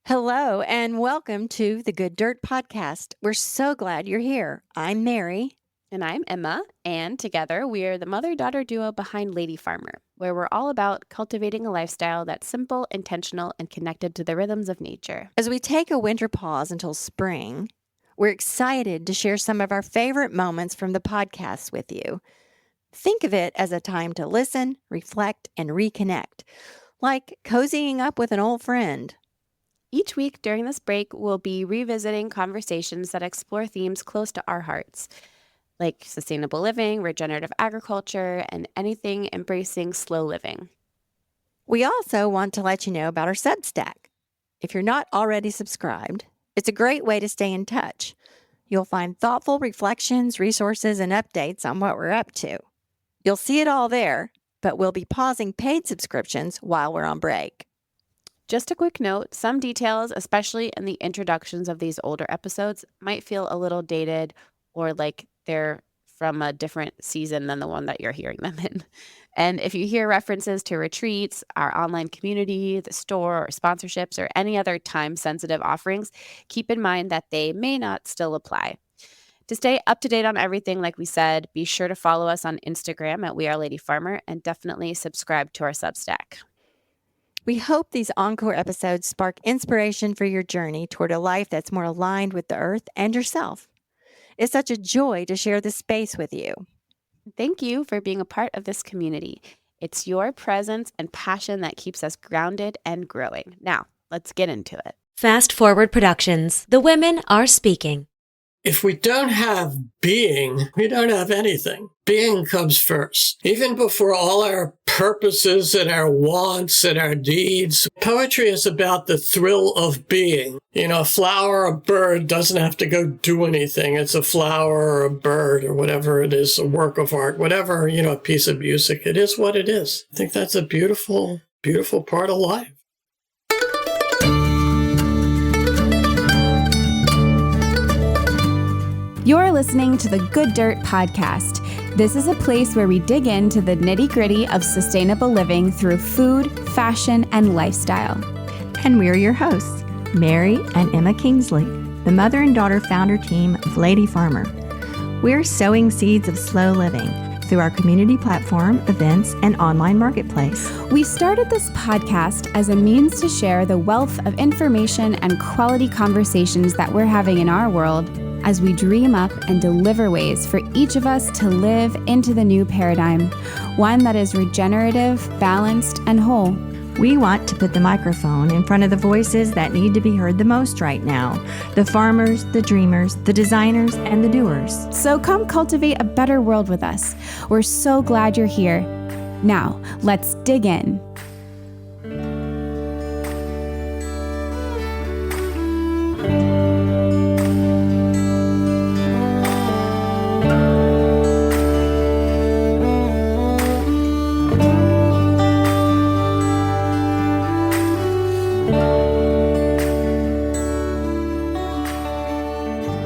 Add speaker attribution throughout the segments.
Speaker 1: Hello, and welcome to the Good Dirt Podcast. We're so glad you're here. I'm Mary.
Speaker 2: And I'm Emma, and together we are the mother-daughter duo behind Lady Farmer, where we're all about cultivating a lifestyle that's simple, intentional, and connected to the rhythms of nature.
Speaker 1: As we take a winter pause until spring, we're excited to share some of our favorite moments from the podcast with you. Think of it as a time to listen, reflect, and reconnect, like cozying up with an old friend.
Speaker 2: Each week during this break, we'll be revisiting conversations that explore themes close to our hearts, like sustainable living, regenerative agriculture, and anything embracing slow living.
Speaker 1: We also want to let you know about our Substack. If you're not already subscribed, it's a great way to stay in touch. You'll find thoughtful reflections, resources, and updates on what we're up to. You'll see it all there, but we'll be pausing paid subscriptions while we're on break.
Speaker 2: Just a quick note, some details, especially in the introductions of these older episodes, might feel a little dated or like they're from a different season than the one that you're hearing them in. And if you hear references to retreats, our online community, the store, or sponsorships, or any other time-sensitive offerings, keep in mind that they may not still apply. To stay up to date on everything, like we said, be sure to follow us on Instagram at We Are Lady Farmer and definitely subscribe to our Substack.
Speaker 1: We hope these encore episodes spark inspiration for your journey toward a life that's more aligned with the earth and yourself. It's such a joy to share this space with you.
Speaker 2: Thank you for being a part of this community. It's your presence and passion that keeps us grounded and growing. Now, let's get into it.
Speaker 3: Fast Forward Productions. The women are speaking.
Speaker 4: If we don't have being, we don't have anything. Being comes first. Even before all our purposes and our wants and our deeds, poetry is about the thrill of being. You know, a flower or a bird doesn't have to go do anything. It's a flower or a bird or whatever it is, a work of art, whatever, a piece of music. It is what it is. I think that's a beautiful, beautiful part of life.
Speaker 5: You're listening to the Good Dirt Podcast. This is a place where we dig into the nitty-gritty of sustainable living through food, fashion, and lifestyle.
Speaker 1: And we're your hosts, Mary and Emma Kingsley, the mother and daughter founder team of Lady Farmer. We're sowing seeds of slow living through our community platform, events, and online marketplace.
Speaker 5: We started this podcast as a means to share the wealth of information and quality conversations that we're having in our world as we dream up and deliver ways for each of us to live into the new paradigm, one that is regenerative, balanced, and whole.
Speaker 1: We want to put the microphone in front of the voices that need to be heard the most right now, the farmers, the dreamers, the designers, and the doers.
Speaker 5: So come cultivate a better world with us. We're so glad you're here. Now, let's dig in.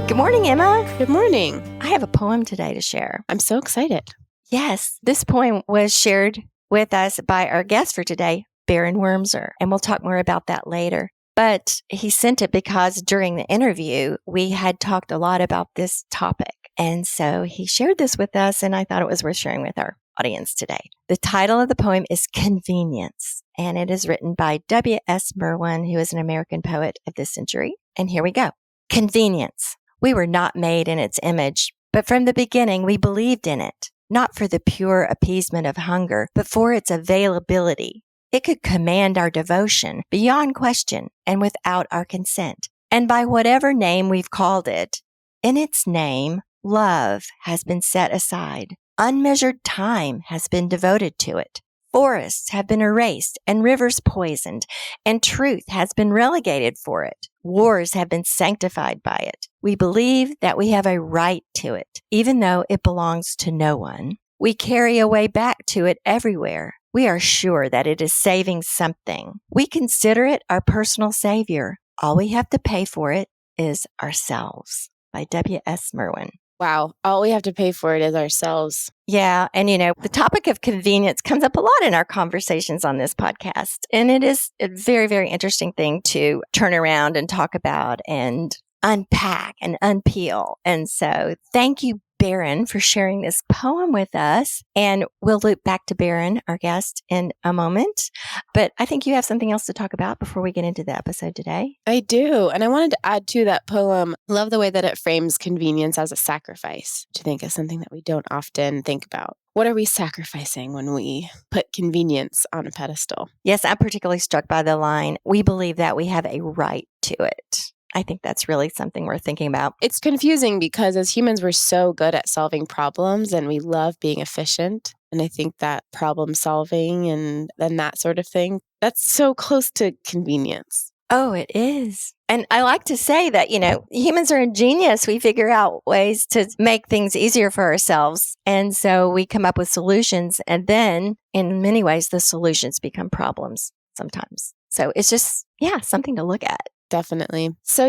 Speaker 1: Good morning, Emma.
Speaker 2: Good morning.
Speaker 1: I have a poem today to share.
Speaker 2: I'm so excited.
Speaker 1: Yes, this poem was shared with us by our guest for today, Baron Wormser, and we'll talk more about that later. But he sent it because during the interview, we had talked a lot about this topic. And so he shared this with us, and I thought it was worth sharing with our audience today. The title of the poem is Convenience, and it is written by W.S. Merwin, who is an American poet of this century. And here we go. Convenience. We were not made in its image, but from the beginning we believed in it, not for the pure appeasement of hunger, but for its availability. It could command our devotion beyond question and without our consent. And by whatever name we've called it, in its name, love has been set aside. Unmeasured time has been devoted to it. Forests have been erased and rivers poisoned, and truth has been relegated for it. Wars have been sanctified by it. We believe that we have a right to it, even though it belongs to no one. We carry a way back to it everywhere. We are sure that it is saving something. We consider it our personal savior. All we have to pay for it is ourselves. By W.S. Merwin.
Speaker 2: Wow. All we have to pay for it is ourselves.
Speaker 1: Yeah. And, the topic of convenience comes up a lot in our conversations on this podcast. And it is a very, very interesting thing to turn around and talk about and unpack and unpeel. And so thank you, Baron, for sharing this poem with us. And we'll loop back to Baron, our guest, in a moment. But I think you have something else to talk about before we get into the episode today.
Speaker 2: I do. And I wanted to add to that poem, love the way that it frames convenience as a sacrifice, which I think is something that we don't often think about. What are we sacrificing when we put convenience on a pedestal?
Speaker 1: Yes, I'm particularly struck by the line, we believe that we have a right to it. I think that's really something worth thinking about.
Speaker 2: It's confusing because as humans, we're so good at solving problems and we love being efficient. And I think that problem solving and that sort of thing, that's so close to convenience.
Speaker 1: Oh, it is. And I like to say that, humans are ingenious. We figure out ways to make things easier for ourselves. And so we come up with solutions. And then in many ways, the solutions become problems sometimes. So it's just, something to look at.
Speaker 2: Definitely. So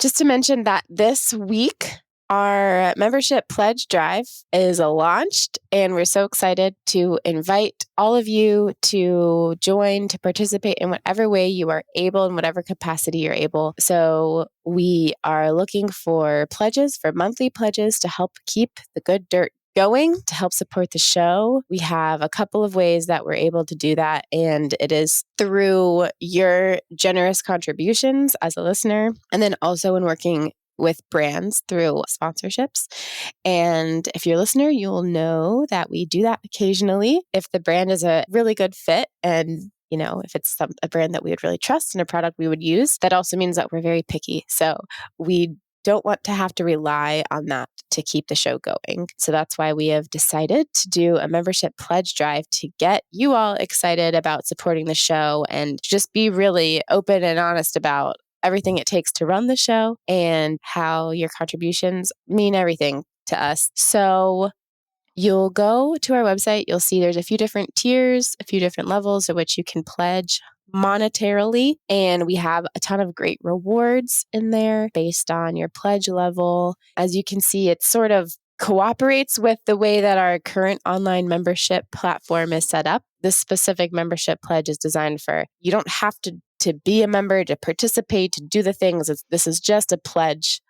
Speaker 2: just to mention that this week, our membership pledge drive is launched, and we're so excited to invite all of you to join, to participate in whatever way you are able, in whatever capacity you're able. So we are looking for pledges, for monthly pledges to help keep the good dirt going, to help support the show. We have a couple of ways that we're able to do that, and it is through your generous contributions as a listener, and then also in working with brands through sponsorships. And if you're a listener, you'll know that we do that occasionally. If the brand is a really good fit and if it's a brand that we would really trust and a product we would use, that also means that we're very picky. So we don't want to have to rely on that to keep the show going. So that's why we have decided to do a membership pledge drive to get you all excited about supporting the show and just be really open and honest about everything it takes to run the show and how your contributions mean everything to us. So you'll go to our website, you'll see there's a few different tiers, a few different levels at which you can pledge monetarily. And we have a ton of great rewards in there based on your pledge level. As you can see, it sort of cooperates with the way that our current online membership platform is set up. This specific membership pledge is designed for, you don't have to be a member, to participate, to do the things. This is just a pledge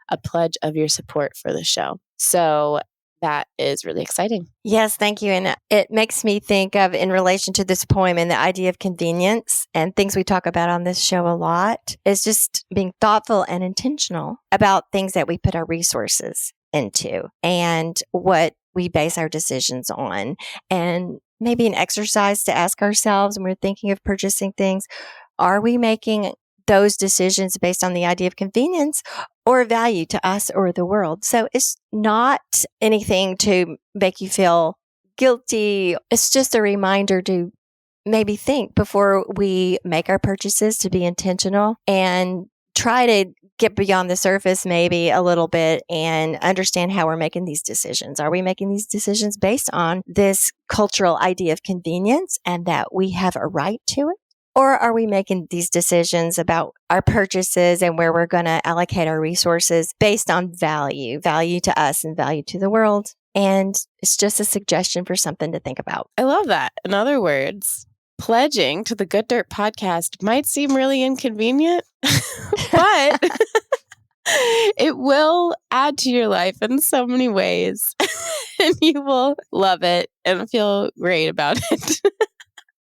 Speaker 2: of your support for the show. So that is really exciting.
Speaker 1: Yes, thank you. And it makes me think of, in relation to this poem and the idea of convenience and things we talk about on this show a lot, is just being thoughtful and intentional about things that we put our resources into and what we base our decisions on. And maybe an exercise to ask ourselves when we're thinking of purchasing things, are we making those decisions based on the idea of convenience or value to us or the world? So it's not anything to make you feel guilty. It's just a reminder to maybe think before we make our purchases, to be intentional and try to get beyond the surface maybe a little bit and understand how we're making these decisions. Are we making these decisions based on this cultural idea of convenience and that we have a right to it? Or are we making these decisions about our purchases and where we're going to allocate our resources based on value to us and value to the world? And it's just a suggestion for something to think about.
Speaker 2: I love that. In other words, pledging to the Good Dirt podcast might seem really inconvenient, but it will add to your life in so many ways, and you will love it and feel great about it.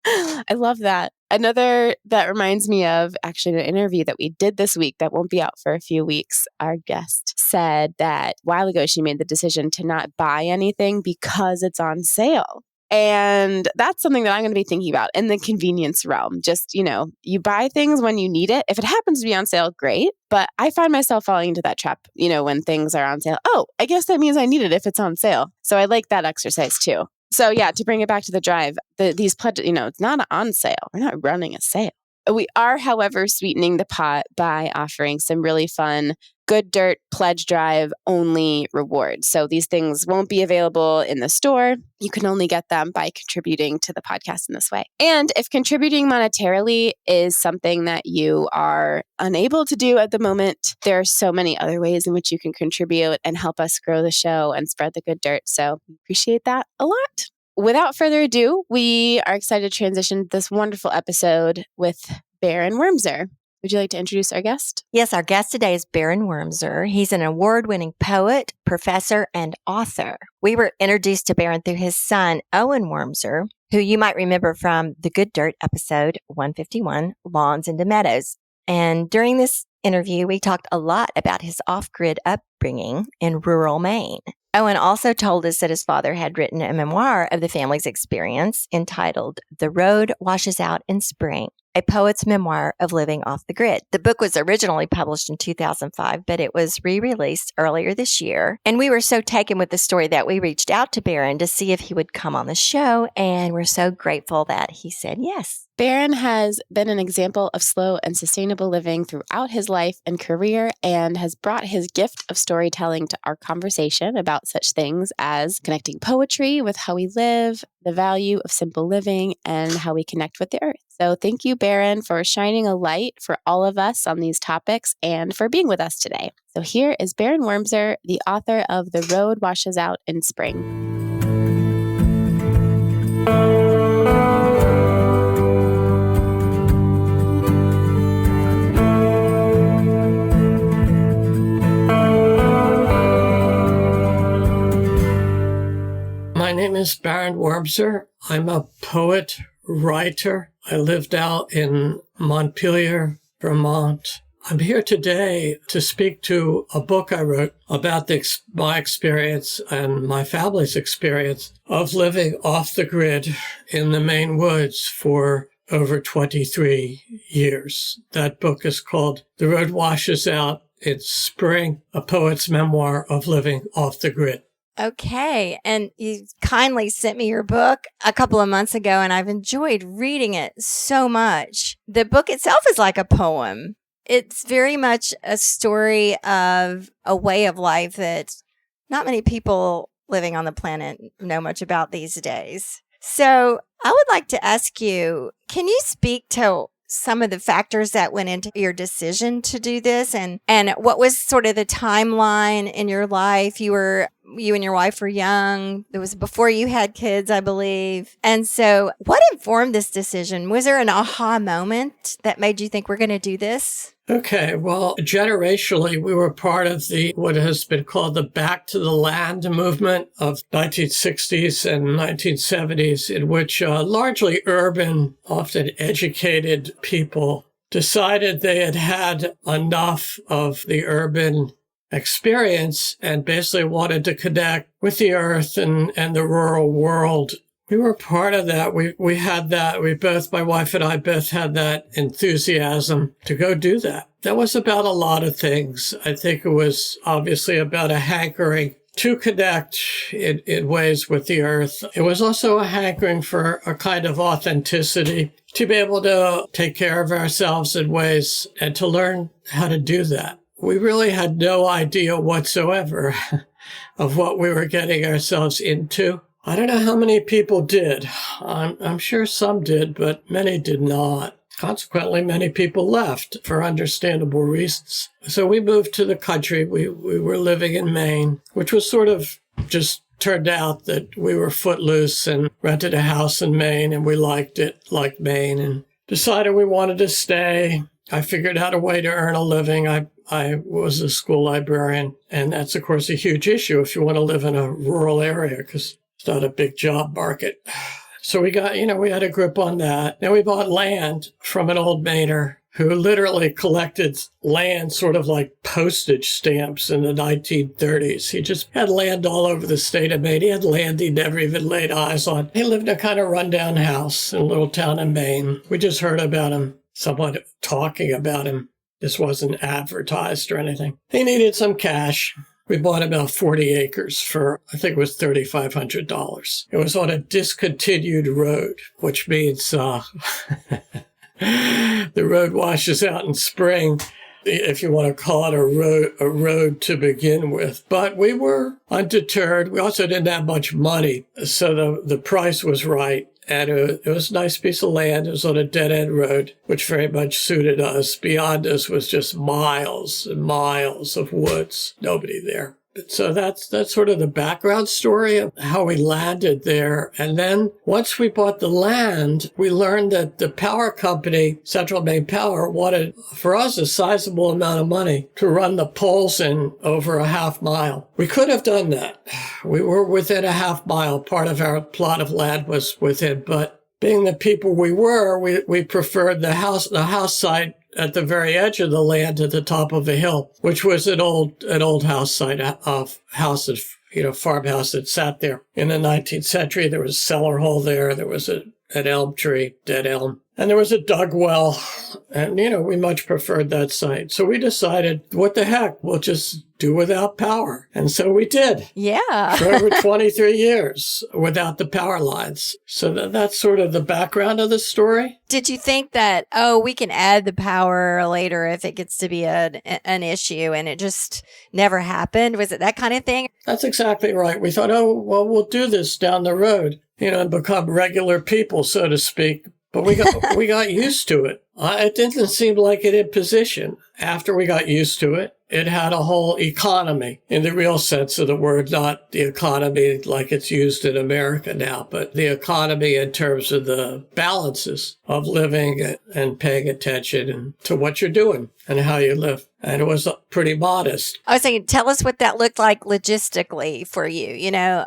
Speaker 2: I love that. Another that reminds me of actually an interview that we did this week that won't be out for a few weeks. Our guest said that a while ago she made the decision to not buy anything because it's on sale. And that's something that I'm going to be thinking about in the convenience realm. Just, you buy things when you need it. If it happens to be on sale, great. But I find myself falling into that trap, when things are on sale. Oh, I guess that means I need it if it's on sale. So I like that exercise too. So to bring it back to the drive, these pledges, it's not on sale. We're not running a sale. We are, however, sweetening the pot by offering some really fun Good Dirt Pledge Drive only rewards. So these things won't be available in the store. You can only get them by contributing to the podcast in this way. And if contributing monetarily is something that you are unable to do at the moment, there are so many other ways in which you can contribute and help us grow the show and spread the good dirt. So we appreciate that a lot. Without further ado, we are excited to transition this wonderful episode with Baron Wormser. Would you like to introduce our guest?
Speaker 1: Yes, our guest today is Baron Wormser. He's an award-winning poet, professor, and author. We were introduced to Baron through his son, Owen Wormser, who you might remember from the Good Dirt episode 151, Lawns into Meadows. And during this interview, we talked a lot about his off-grid upbringing in rural Maine. Owen also told us that his father had written a memoir of the family's experience entitled The Road Washes Out in Spring, a poet's memoir of living off the grid. The book was originally published in 2005, but it was re-released earlier this year. And we were so taken with the story that we reached out to Baron to see if he would come on the show, and we're so grateful that he said yes.
Speaker 2: Baron has been an example of slow and sustainable living throughout his life and career and has brought his gift of storytelling to our conversation about such things as connecting poetry with how we live, the value of simple living, and how we connect with the earth. So thank you, Baron, for shining a light for all of us on these topics and for being with us today. So here is Baron Wormser, the author of The Road Washes Out in Spring.
Speaker 4: My name is Baron Wormser. I'm a poet, writer. I lived out in Montpelier, Vermont. I'm here today to speak to a book I wrote about my experience and my family's experience of living off the grid in the Maine woods for over 23 years. That book is called The Road Washes Out in Spring, a poet's memoir of living off the grid.
Speaker 1: Okay. And you kindly sent me your book a couple of months ago, and I've enjoyed reading it so much. The book itself is like a poem. It's very much a story of a way of life that not many people living on the planet know much about these days. So I would like to ask you, can you speak to some of the factors that went into your decision to do this, and what was sort of the timeline in your life? You and your wife were young. It was before you had kids, I believe. And so what informed this decision? Was there an aha moment that made you think we're going to do this?
Speaker 4: Okay, well, generationally, we were part of what has been called the Back to the Land movement of 1960s and 1970s, in which largely urban, often educated people decided they had had enough of the urban experience and basically wanted to connect with the earth and the rural world. We were part of that. We had that. My wife and I both had that enthusiasm to go do that. That was about a lot of things. I think it was obviously about a hankering to connect in ways with the earth. It was also a hankering for a kind of authenticity, to be able to take care of ourselves in ways and to learn how to do that. We really had no idea whatsoever of what we were getting ourselves into. I don't know how many people did. I'm sure some did, but many did not. Consequently, many people left for understandable reasons. So we moved to the country. We were living in Maine, which was sort of just turned out that we were footloose and rented a house in Maine, and we liked it, like Maine, and decided we wanted to stay. I figured out a way to earn a living. I was a school librarian, and that's, of course, a huge issue if you want to live in a rural area, because it's not a big job market. So we had a grip on that. Then we bought land from an old Mainer who literally collected land sort of like postage stamps in the 1930s. He just had land all over the state of Maine. He had land he never even laid eyes on. He lived in a kind of rundown house in a little town in Maine. We just heard about him, someone talking about him. This wasn't advertised or anything. He needed some cash. We bought about 40 acres for, I think it was $3,500. It was on a discontinued road, which means the road washes out in spring. if you want to call it a road to begin with. But we were undeterred. We also didn't have much money, so the price was right. And it was a nice piece of land. It was on a dead-end road, which very much suited us. Beyond us was just miles and miles of woods. Nobody there. So that's sort of the background story of how we landed there. And then once we bought the land, we learned that the power company, Central Maine Power, wanted for us a sizable amount of money to run the poles in over a half mile. We could have done that. We were within a half mile. Part of our plot of land was within, but being the people we were, we preferred the house site at the very edge of the land at the top of a hill, which was an old house site of houses, farmhouse that sat there in the 19th century. There was a cellar hole there. There was an elm tree, dead elm. And there was a dug well. And, we much preferred that site. So we decided, what the heck, we'll just do without power. And so we did.
Speaker 1: Yeah.
Speaker 4: For over 23 years without the power lines. So that's sort of the background of the story.
Speaker 1: Did you think that, we can add the power later if it gets to be an issue, and it just never happened? Was it that kind of thing?
Speaker 4: That's exactly right. We thought, we'll do this down the road, and become regular people, so to speak. But we got used to it. It didn't seem like an imposition. After we got used to it, it had a whole economy in the real sense of the word, not the economy like it's used in America now, but the economy in terms of the balances of living and paying attention to what you're doing and how you live. And it was pretty modest.
Speaker 1: I was saying, tell us what that looked like logistically for you,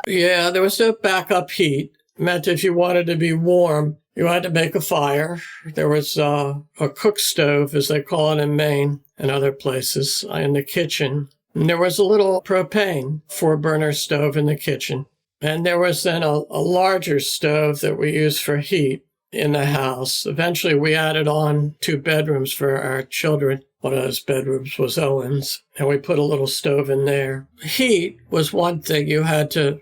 Speaker 4: Yeah, there was no backup heat. It meant if you wanted to be warm, you had to make a fire. There was a cook stove, as they call it in Maine and other places, in the kitchen. And there was a little propane 4-burner stove in the kitchen. And there was then a larger stove that we used for heat in the house. Eventually, we added on 2 bedrooms for our children. One of those bedrooms was Owen's, and we put a little stove in there. Heat was one thing you had to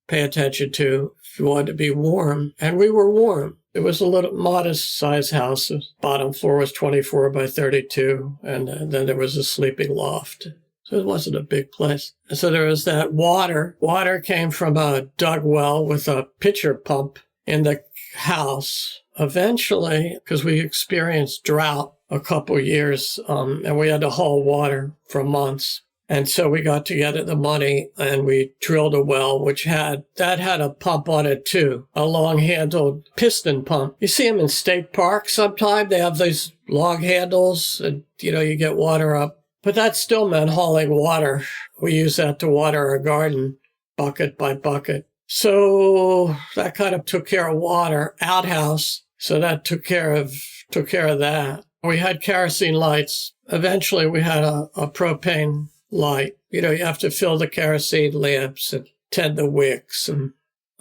Speaker 4: pay attention to if you wanted to be warm. And we were warm. It was a little modest-sized house. The bottom floor was 24 by 32, and then there was a sleeping loft. So it wasn't a big place. So there was that water. Water came from a dug well with a pitcher pump in the house. Eventually, because we experienced drought a couple years, and we had to haul water for months. And so we got together the money and we drilled a well, which had a pump on it too, a long-handled piston pump. You see them in state parks sometimes. They have these long handles and, you get water up. But that still meant hauling water. We use that to water our garden, bucket by bucket. So that kind of took care of water. Outhouse. So that took care of that. We had kerosene lights. Eventually we had a propane light. You have to fill the kerosene lamps and tend the wicks and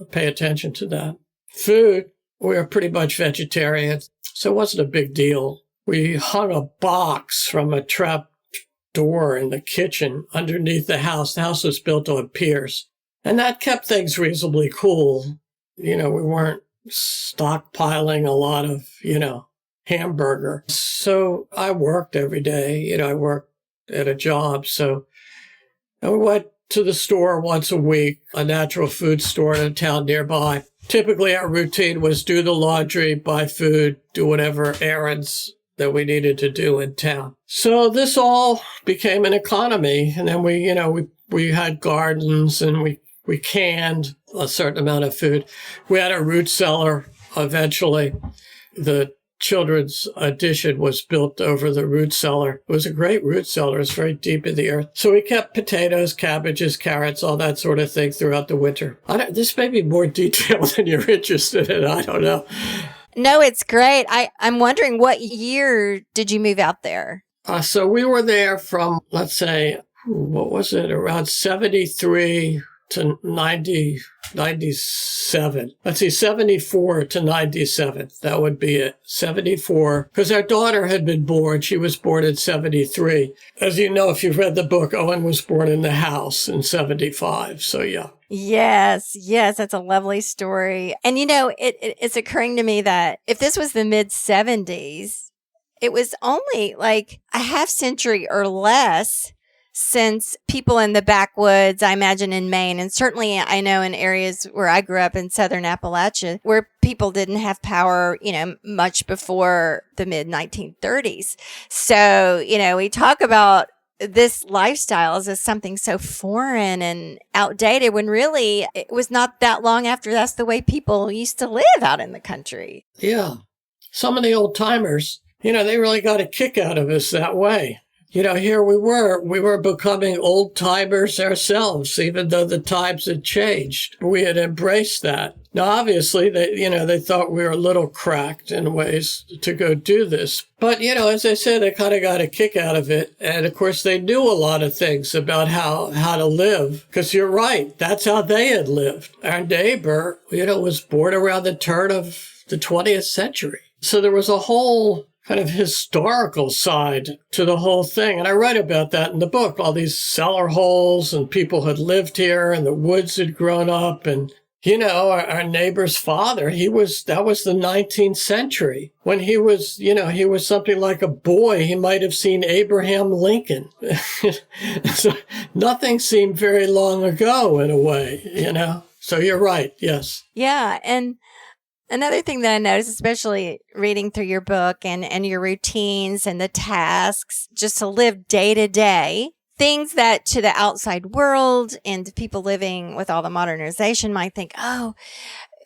Speaker 4: pay attention to that. Food, we were pretty much vegetarian, so it wasn't a big deal. We hung a box from a trap door in the kitchen underneath the house. The house was built on piers, and that kept things reasonably cool. We weren't stockpiling a lot of, hamburger. So I worked every day. I worked at a job. So we went to the store once a week, a natural food store in a town nearby. Typically, our routine was do the laundry, buy food, do whatever errands that we needed to do in town. So this all became an economy. And then we had gardens and we canned a certain amount of food. We had a root cellar eventually. The children's addition was built over the root cellar. It was a great root cellar. It was very deep in the earth. So we kept potatoes, cabbages, carrots, all that sort of thing throughout the winter. This may be more detailed than you're interested in. I don't know.
Speaker 1: No, it's great. I'm wondering, what year did you move out there?
Speaker 4: So we were there from, let's say, what was it, around 73 to 97. Let's see, 74 to 97. That would be it. 74. Because our daughter had been born. She was born in 73. As you know, if you've read the book, Owen was born in the house in 75. So, yeah.
Speaker 1: Yes, that's a lovely story. And, it's occurring to me that if this was the mid-70s, it was only like a half century or less since people in the backwoods, I imagine in Maine, and certainly I know in areas where I grew up in southern Appalachia, where people didn't have power, much before the mid 1930s. So, we talk about this lifestyle as something so foreign and outdated when really it was not that long after that's the way people used to live out in the country.
Speaker 4: Yeah. Some of the old timers, they really got a kick out of us that way. Here we were becoming old timers ourselves, even though the times had changed. We had embraced that. Now, obviously, they thought we were a little cracked in ways to go do this. But, as I said, they kind of got a kick out of it. And of course, they knew a lot of things about how to live. Because you're right, that's how they had lived. Our neighbor, was born around the turn of the 20th century. So there was a whole kind of historical side to the whole thing. And I write about that in the book, all these cellar holes and people had lived here and the woods had grown up. And, our neighbor's father, that was the 19th century. When he was something like a boy, he might have seen Abraham Lincoln. So nothing seemed very long ago in a way, So you're right. Yes.
Speaker 1: Yeah. And another thing that I noticed, especially reading through your book and your routines and the tasks, just to live day to day, things that to the outside world and to people living with all the modernization might think, oh,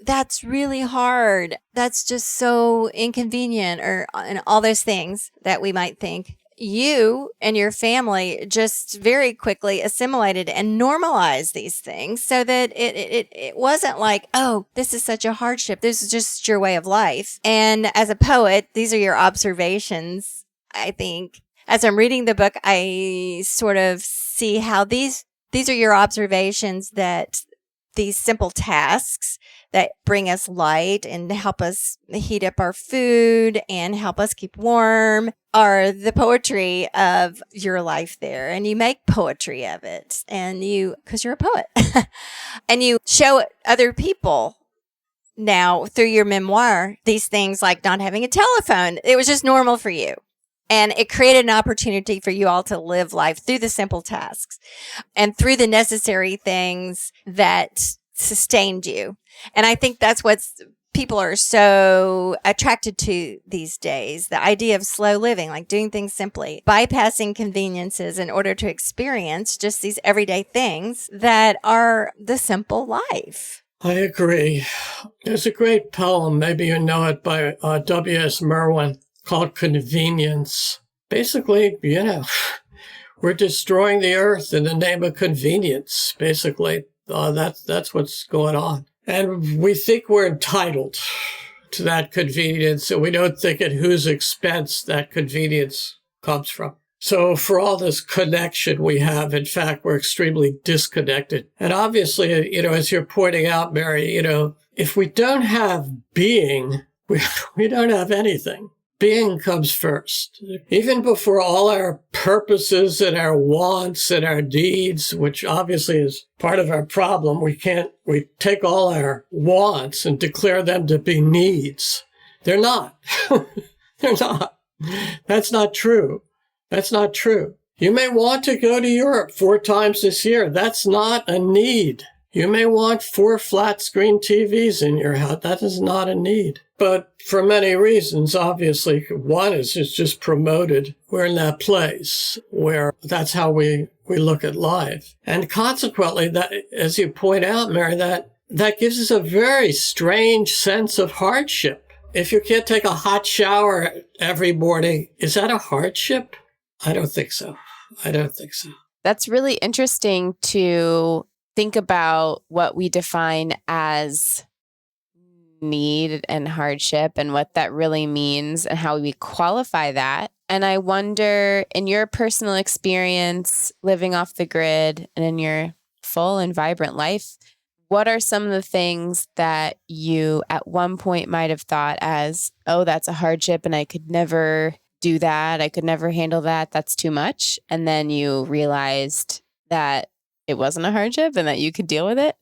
Speaker 1: that's really hard. That's just so inconvenient, and all those things that we might think. You and your family just very quickly assimilated and normalized these things so that it wasn't like, oh, this is such a hardship. This is just your way of life. And as a poet, these are your observations, I think. As I'm reading the book, I sort of see how these are your observations, that these simple tasks that bring us light and help us heat up our food and help us keep warm are the poetry of your life there. And you make poetry of it, and because you're a poet, and you show other people now through your memoir, these things like not having a telephone. It was just normal for you. And it created an opportunity for you all to live life through the simple tasks and through the necessary things that sustained you. And I think that's what people are so attracted to these days. The idea of slow living, like doing things simply, bypassing conveniences in order to experience just these everyday things that are the simple life.
Speaker 4: I agree. There's a great poem, maybe you know it, by W.S. Merwin, called Convenience. Basically, we're destroying the earth in the name of convenience, basically. That's what's going on. And we think we're entitled to that convenience, and we don't think at whose expense that convenience comes from. So for all this connection we have, in fact, we're extremely disconnected. And obviously, as you're pointing out, Mary, if we don't have being, we don't have anything. Being comes first. Even before all our purposes and our wants and our needs, which obviously is part of our problem, we take all our wants and declare them to be needs. They're not. They're not. That's not true. That's not true. You may want to go to Europe 4 times this year. That's not a need. You may want 4 flat screen TVs in your house. That is not a need. But for many reasons, obviously, one is it's just promoted. We're in that place where that's how we look at life. And consequently, that, as you point out, Mary, that gives us a very strange sense of hardship. If you can't take a hot shower every morning, is that a hardship? I don't think so. I don't think so.
Speaker 2: That's really interesting to think about what we define as need and hardship and what that really means and how we qualify that. And I wonder, in your personal experience living off the grid and in your full and vibrant life, what are some of the things that you at one point might have thought as, oh, that's a hardship and I could never do that. I could never handle that. That's too much. And then you realized that it wasn't a hardship and that you could deal with it.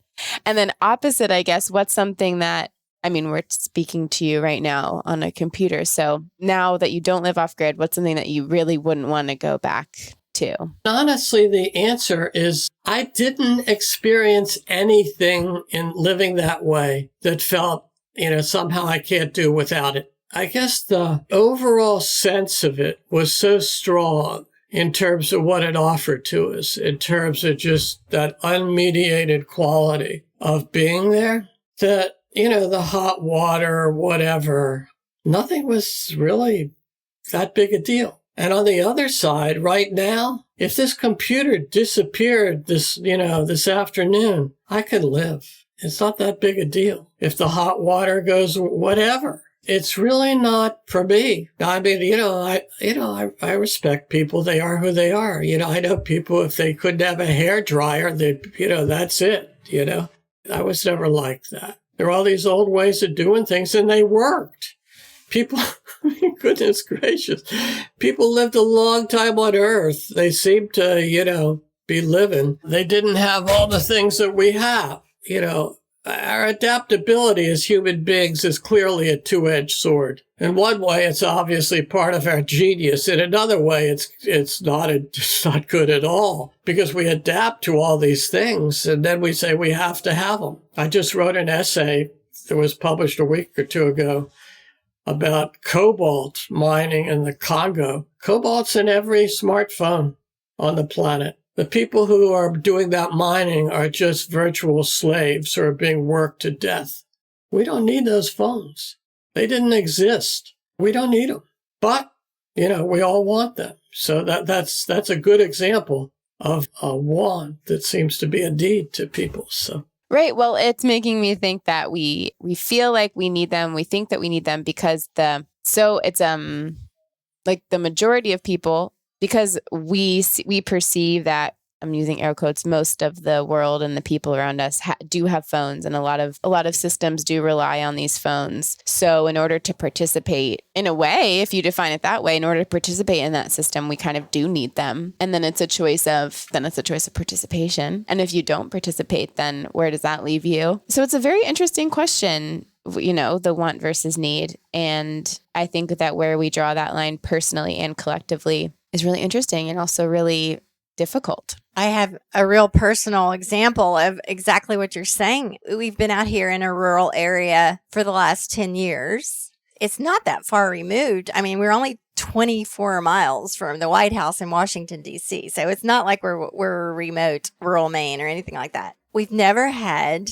Speaker 2: And then opposite, I guess, what's something that I mean, we're speaking to you right now on a computer. So now that you don't live off grid, what's something that you really wouldn't want to go back to?
Speaker 4: Honestly, the answer is I didn't experience anything in living that way that felt, somehow I can't do without it. I guess the overall sense of it was so strong in terms of what it offered to us, in terms of just that unmediated quality of being there, that, the hot water or whatever, nothing was really that big a deal. And on the other side, right now, if this computer disappeared this afternoon, I could live. It's not that big a deal. If the hot water goes, whatever. It's really not for me. I mean, I respect people. They are who they are. I know people, if they couldn't have a hair dryer, that's it. I was never like that. There are all these old ways of doing things, and they worked. People, goodness gracious, people lived a long time on Earth. They seemed to, be living. They didn't have all the things that we have. Our adaptability as human beings is clearly a two-edged sword. In one way, it's obviously part of our genius. In another way, it's not good at all, because we adapt to all these things and then we say we have to have them. I just wrote an essay that was published a week or two ago about cobalt mining in the Congo. Cobalt's in every smartphone on the planet. The people who are doing that mining are just virtual slaves who are being worked to death. We don't need those phones. They didn't exist. We don't need them. But, we all want them. So that's a good example of a want that seems to be a need to people. So.
Speaker 2: Right. Well, it's making me think that we feel like we need them. We think that we need them because it's like the majority of people, because we perceive that, I'm using air quotes, most of the world and the people around us do have phones, and a lot of systems do rely on these phones. So in order to participate, in a way, if you define it that way, in order to participate in that system, we kind of do need them. And then it's a choice of participation. And if you don't participate, then where does that leave you? So it's a very interesting question, the want versus need. And I think that where we draw that line personally and collectively is really interesting and also really difficult.
Speaker 1: I have a real personal example of exactly what you're saying. We've been out here in a rural area for the last 10 years. It's not that far removed. I mean, we're only 24 miles from the White House in Washington, D.C. So it's not like we're remote rural Maine or anything like that. We've never had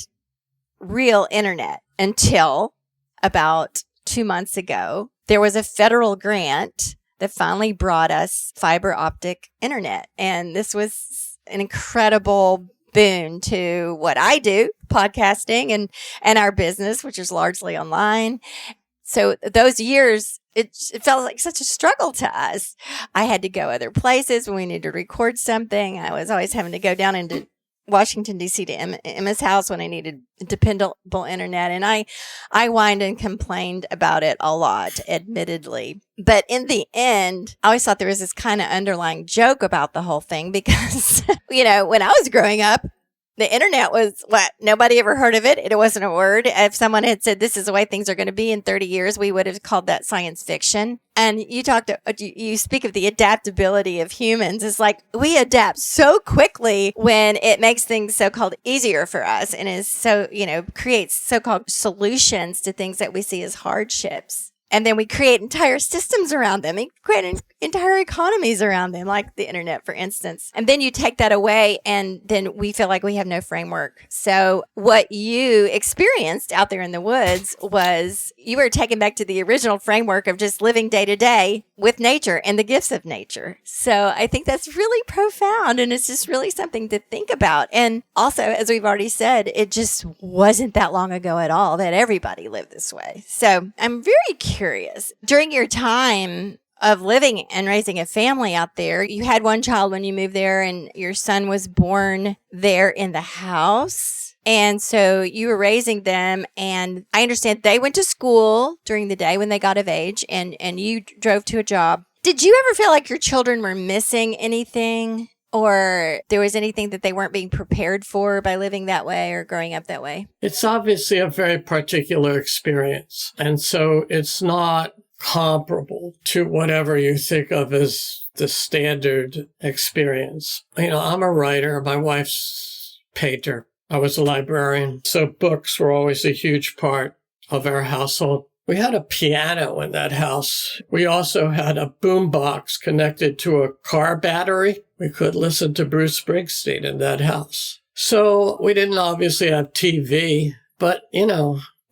Speaker 1: real internet until about 2 months ago. There was a federal grant that finally brought us fiber optic internet. And this was an incredible boon to what I do, podcasting and our business, which is largely online. So those years, it felt like such a struggle to us. I had to go other places when we needed to record something. I was always having to go down into Washington, D.C. to Emma's house when I needed dependable internet. And I whined and complained about it a lot, admittedly. But in the end, I always thought there was this kind of underlying joke about the whole thing because, when I was growing up, the internet was what? Nobody ever heard of it. It wasn't a word. If someone had said, this is the way things are going to be in 30 years, we would have called that science fiction. And you speak of the adaptability of humans. It's like we adapt so quickly when it makes things so-called easier for us and is so, creates so-called solutions to things that we see as hardships. And then we create entire systems around them and create entire economies around them, like the internet, for instance. And then you take that away and then we feel like we have no framework. So what you experienced out there in the woods was you were taken back to the original framework of just living day to day with nature and the gifts of nature. So I think that's really profound and it's just really something to think about. And also, as we've already said, it just wasn't that long ago at all that everybody lived this way. So I'm very curious. During your time of living and raising a family out there, you had one child when you moved there and your son was born there in the house. And so you were raising them, and I understand they went to school during the day when they got of age, and you drove to a job. Did you ever feel like your children were missing anything? or there was anything that they weren't being prepared for by living that way or growing up that way?
Speaker 4: It's obviously a very particular experience. And so it's not comparable to whatever you think of as the standard experience. I'm a writer. My wife's painter. I was a librarian. So books were always a huge part of our household. We had a piano in that house. We also had a boombox connected to a car battery. We could listen to Bruce Springsteen in that house. So we didn't obviously have TV, but,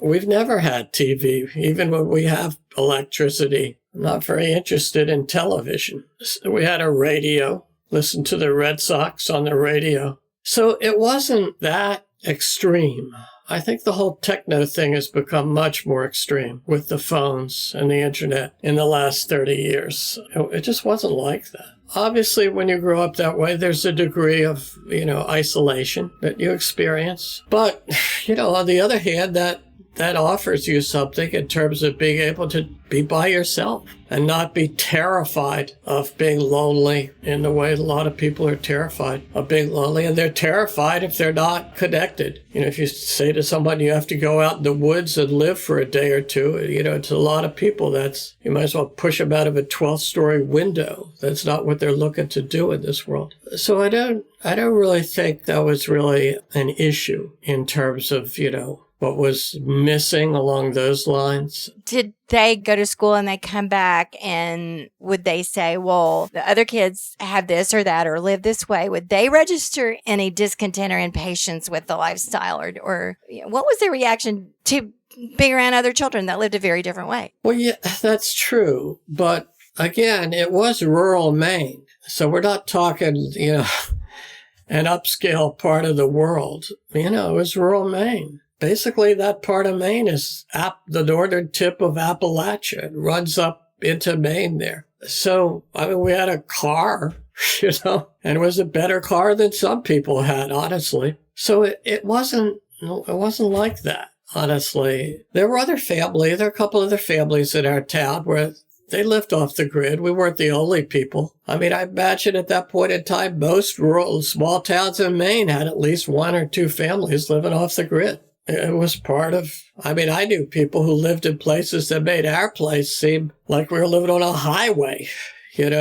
Speaker 4: we've never had TV, even when we have electricity. I'm not very interested in television. We had a radio, listened to the Red Sox on the radio. So it wasn't that extreme. I think the whole techno thing has become much more extreme with the phones and the internet in the last 30 years. It just wasn't like that. Obviously, when you grow up that way, there's a degree of, isolation that you experience. But, on the other hand, that offers you something in terms of being able to be by yourself and not be terrified of being lonely in the way a lot of people are terrified of being lonely. And they're terrified if they're not connected. If you say to someone you have to go out in the woods and live for a day or two, to a lot of people, you might as well push them out of a 12th story window. That's not what they're looking to do in this world. So I don't really think that was really an issue in terms of, what was missing along those lines.
Speaker 1: Did they go to school and they come back, and would they say, well, the other kids have this or that or live this way? Would they register any discontent or impatience with the lifestyle? Or what was their reaction to being around other children that lived a very different way?
Speaker 4: Well, yeah, that's true. But again, it was rural Maine. So we're not talking, an upscale part of the world. It was rural Maine. Basically, that part of Maine is the northern tip of Appalachia. It runs up into Maine there. So, we had a car, and it was a better car than some people had, honestly. So it wasn't like that, honestly. There were there are a couple other families in our town where they lived off the grid. We weren't the only people. I imagine at that point in time, most rural small towns in Maine had at least one or two families living off the grid. It was part of, I knew people who lived in places that made our place seem like we were living on a highway, in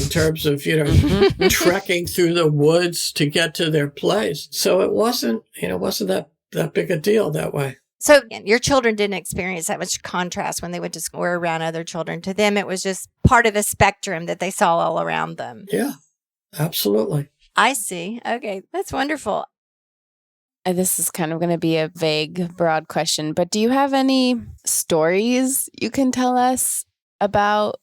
Speaker 4: terms of, trekking through the woods to get to their place. So it wasn't that big a deal that way.
Speaker 1: So your children didn't experience that much contrast when they went to school or around other children. To them, it was just part of the spectrum that they saw all around them.
Speaker 4: Yeah, absolutely.
Speaker 1: I see. Okay, that's wonderful.
Speaker 2: This is kind of going to be a vague, broad question, but do you have any stories you can tell us about,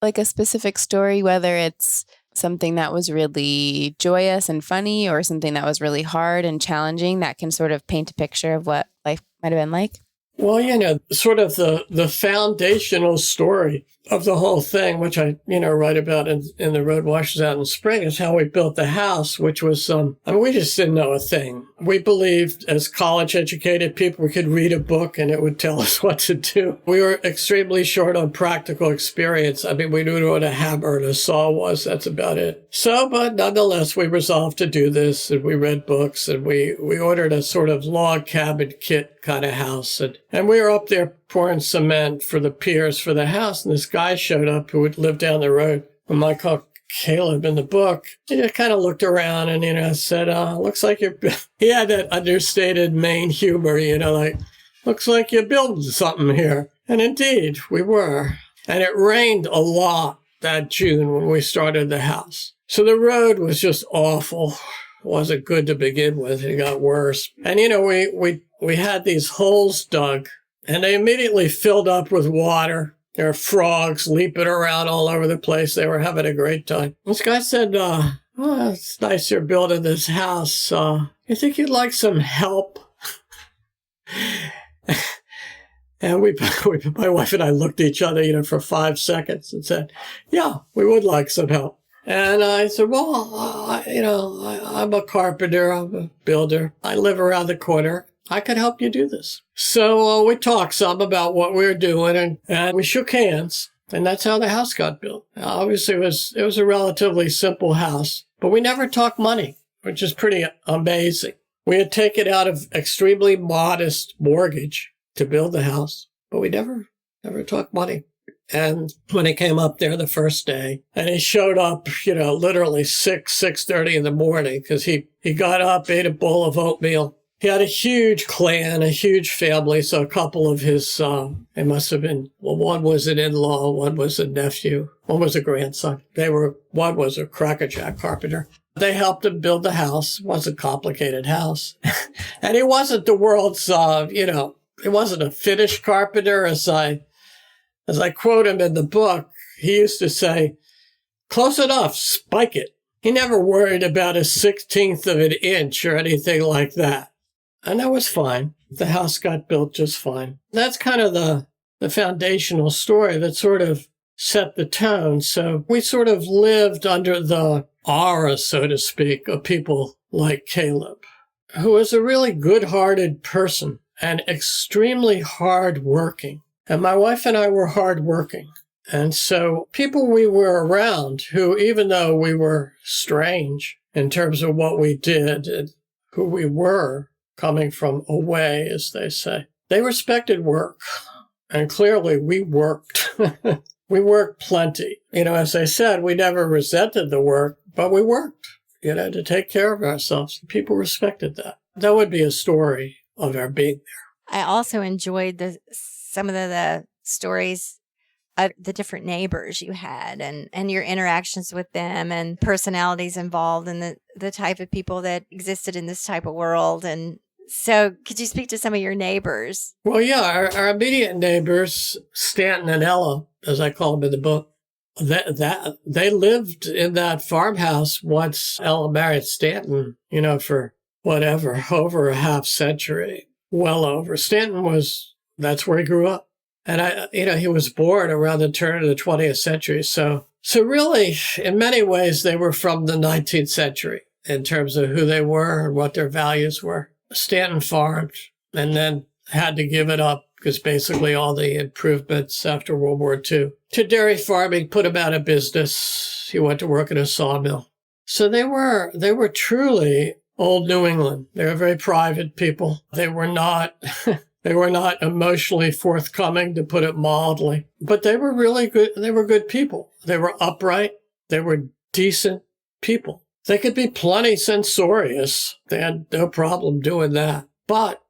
Speaker 2: like a specific story, whether it's something that was really joyous and funny or something that was really hard and challenging that can sort of paint a picture of what life might have been like?
Speaker 4: Well, sort of the foundational story of the whole thing, which I, write about in The Road Washes Out in Spring, is how we built the house, which was, we just didn't know a thing. We believed as college-educated people, we could read a book and it would tell us what to do. We were extremely short on practical experience. We knew what a hammer and a saw was. That's about it. So, but nonetheless, we resolved to do this, and we read books, and we ordered a sort of log cabin kit kind of house. And we were up there pouring cement for the piers for the house, and this guy showed up who would live down the road. Whom I call Caleb in the book. He just kind of looked around and, said, looks like he had that understated Maine humor, like, looks like you're building something here. And indeed, we were. And it rained a lot that June when we started the house. So the road was just awful. It wasn't good to begin with. It got worse. And, we had these holes dug, and they immediately filled up with water. There were frogs leaping around all over the place. They were having a great time. This guy said, it's nice you're building this house. You think you'd like some help? And my wife and I looked at each other, for 5 seconds and said, yeah, we would like some help. And I said, well, I'm a carpenter. I'm a builder. I live around the corner. I could help you do this. So we talked some about what we were doing, and we shook hands, and that's how the house got built. Obviously, it was a relatively simple house, But we never talked money, which is pretty amazing. We had taken out an extremely modest mortgage to build the house, but we never talked money. And when he came up there the first day, and he showed up, literally 6:30 in the morning, because he got up, ate a bowl of oatmeal. He had a huge clan, a huge family. So a couple of his, it must have been, one was an in-law, one was a nephew, one was a grandson. One was a crackerjack carpenter. They helped him build the house. It was a complicated house. And he wasn't the world's, he wasn't a finished carpenter. As I quote him in the book, he used to say, close enough, spike it. He never worried about a 16th of an inch or anything like that. And that was fine. The house got built just fine. That's kind of the foundational story that sort of set the tone. So we sort of lived under the aura, so to speak, of people like Caleb, who was a really good-hearted person and extremely hardworking. And my wife and I were hardworking. And so people we were around who, even though we were strange in terms of what we did and who we were, coming from away, as they say, they respected work. And clearly we worked. We worked plenty. As I said, we never resented the work, but we worked, to take care of ourselves. People respected that. That would be a story of our being there.
Speaker 1: I also enjoyed some of the stories of the different neighbors you had and your interactions with them and personalities involved and the type of people that existed in this type of world. And so could you speak to some of your neighbors?
Speaker 4: Well, yeah, our immediate neighbors, Stanton and Ella, as I call them in the book, they lived in that farmhouse once Ella married Stanton, for whatever, over a half century, well over. That's where he grew up. And he was born around the turn of the 20th century. So really, in many ways, they were from the 19th century in terms of who they were and what their values were. Stanton farmed and then had to give it up because basically all the improvements after World War II to dairy farming put him out of business. He went to work in a sawmill. So they were truly old New England. They were very private people. They were not emotionally forthcoming, to put it mildly, but they were really good. They were good people. They were upright. They were decent people. They could be plenty censorious. They had no problem doing that. But,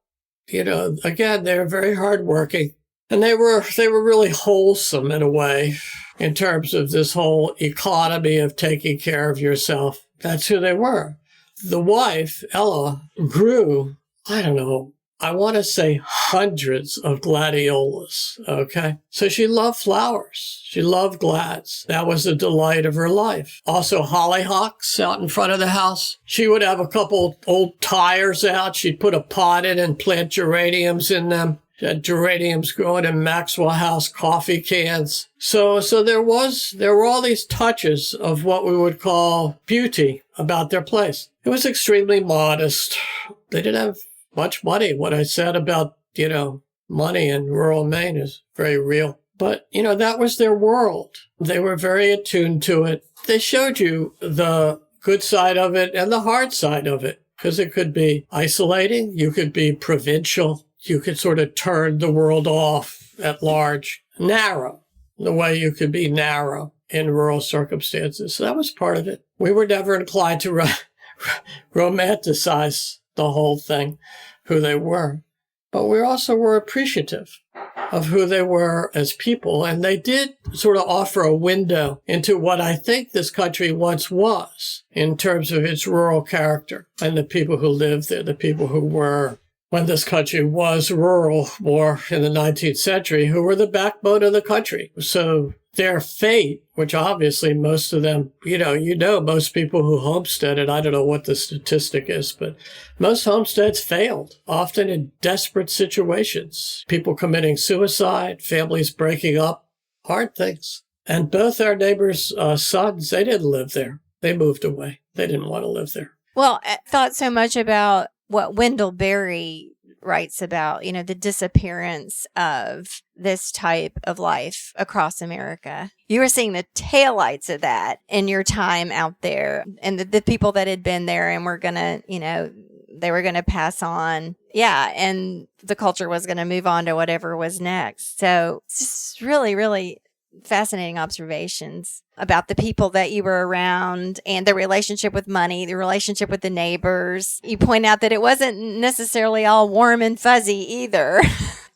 Speaker 4: again, they were very hardworking. And they were really wholesome in a way in terms of this whole economy of taking care of yourself. That's who they were. The wife, Ella, grew, I want to say hundreds of gladiolas, okay? So she loved flowers. She loved glads. That was the delight of her life. Also hollyhocks out in front of the house. She would have a couple old tires out. She'd put a pot in and plant geraniums in them. She had geraniums growing in Maxwell House coffee cans. So there were all these touches of what we would call beauty about their place. It was extremely modest. They didn't have much money. What I said about, money in rural Maine is very real. But, that was their world. They were very attuned to it. They showed you the good side of it and the hard side of it, because it could be isolating. You could be provincial. You could sort of turn the world off at large. Narrow, the way you could be narrow in rural circumstances. So that was part of it. We were never inclined to romanticize the whole thing, who they were. But we also were appreciative of who they were as people. And they did sort of offer a window into what I think this country once was in terms of its rural character and the people who lived there, the people who were, when this country was rural more in the 19th century, who were the backbone of the country. So their fate, which obviously most of them, most people who homesteaded, I don't know what the statistic is, but most homesteads failed, often in desperate situations. People committing suicide, families breaking up, hard things. And both our neighbors' sons, they didn't live there. They moved away. They didn't want to live there.
Speaker 1: Well, I thought so much about what Wendell Berry writes about, the disappearance of this type of life across America. You were seeing the taillights of that in your time out there, and the people that had been there and were going to, they were going to pass on. Yeah. And the culture was going to move on to whatever was next. So it's just really, really fascinating observations about the people that you were around and the relationship with money, the relationship with the neighbors. You point out that it wasn't necessarily all warm and fuzzy either.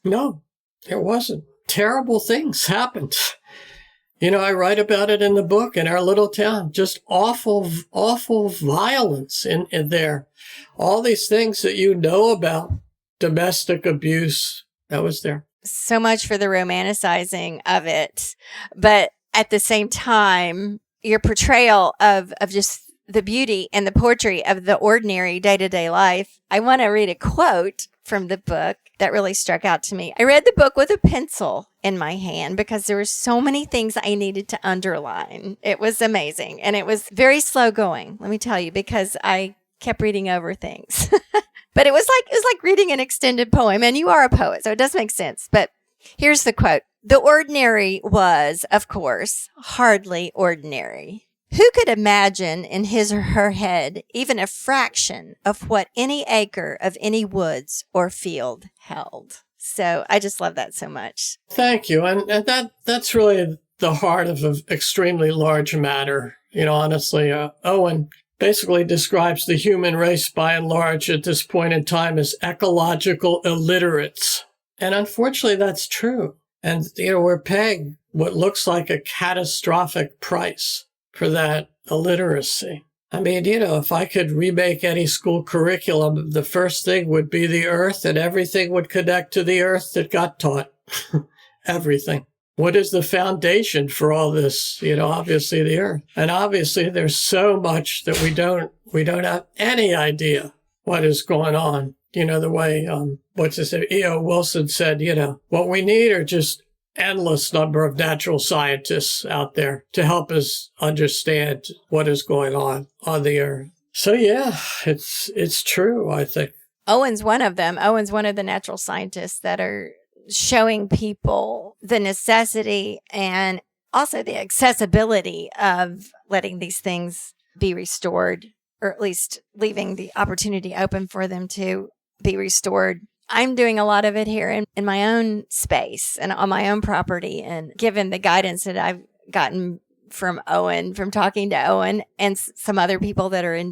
Speaker 4: No, it wasn't. Terrible things happened. I write about it in the book in our little town. Just awful, awful violence in there. All these things that you know about, domestic abuse, that was there.
Speaker 1: So much for the romanticizing of it. But at the same time, your portrayal of just the beauty and the poetry of the ordinary day-to-day life. I want to read a quote from the book that really struck out to me. I read the book with a pencil in my hand because there were so many things I needed to underline. It was amazing. And it was very slow going, let me tell you, because I kept reading over things. But it was like reading an extended poem, and you are a poet, so it does make sense. But here's the quote. The ordinary was, of course, hardly ordinary. Who could imagine in his or her head even a fraction of what any acre of any woods or field held? So I just love that so much.
Speaker 4: Thank you. And that's really the heart of an extremely large matter. Honestly, Owen basically describes the human race by and large at this point in time as ecological illiterates. And unfortunately, that's true. And, we're paying what looks like a catastrophic price for that illiteracy. I mean, if I could remake any school curriculum, the first thing would be the earth, and everything would connect to the earth that got taught. Everything. What is the foundation for all this? Obviously the earth. And obviously there's so much that we don't have any idea what is going on. The way, E.O. Wilson said, what we need are just endless number of natural scientists out there to help us understand what is going on the earth. So yeah, it's true, I think.
Speaker 1: Owen's one of them. Owen's one of the natural scientists that are showing people the necessity and also the accessibility of letting these things be restored, or at least leaving the opportunity open for them to be restored. I'm doing a lot of it here in my own space and on my own property. And given the guidance that I've gotten from Owen, from talking to Owen and some other people that are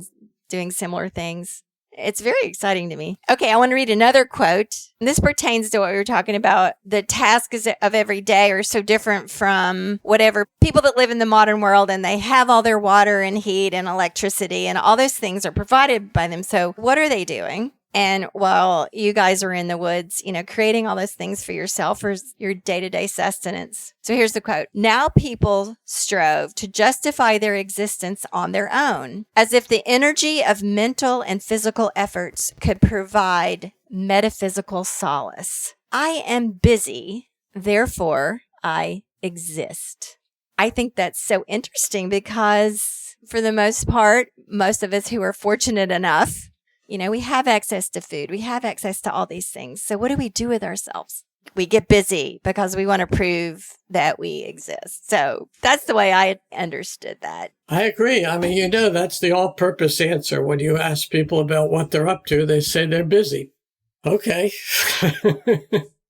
Speaker 1: doing similar things, it's very exciting to me. Okay, I want to read another quote. This pertains to what we were talking about. The tasks of every day are so different from whatever people that live in the modern world, and they have all their water and heat and electricity and all those things are provided by them. So what are they doing? And while you guys are in the woods, creating all those things for yourself for your day-to-day sustenance. So here's the quote. Now people strove to justify their existence on their own, as if the energy of mental and physical efforts could provide metaphysical solace. I am busy, therefore I exist. I think that's so interesting because for the most part, most of us who are fortunate enough, we have access to food. We have access to all these things. So what do we do with ourselves? We get busy because we want to prove that we exist. So that's the way I understood that.
Speaker 4: I agree. I mean, that's the all-purpose answer. When you ask people about what they're up to, they say they're busy. Okay.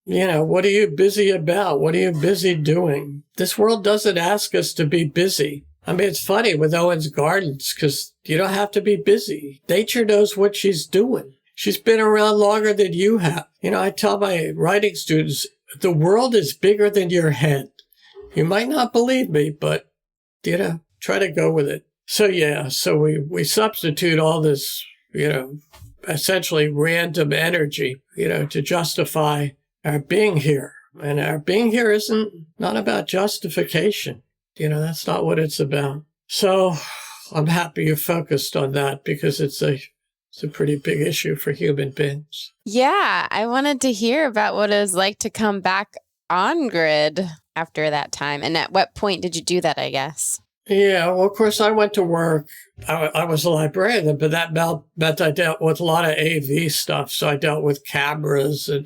Speaker 4: What are you busy about? What are you busy doing? This world doesn't ask us to be busy. I mean, it's funny with Owen's Gardens because you don't have to be busy. Nature knows what she's doing. She's been around longer than you have. I tell my writing students, the world is bigger than your head. You might not believe me, but, try to go with it. So, yeah, we substitute all this, essentially random energy, to justify our being here. And our being here isn't not about justification. That's not what it's about. So I'm happy you focused on that because it's a pretty big issue for human beings.
Speaker 2: Yeah, I wanted to hear about what it was like to come back on grid after that time. And at what point did you do that, I guess?
Speaker 4: Yeah, well, of course, I went to work. I was a librarian, but that meant I dealt with a lot of AV stuff. So I dealt with cameras and,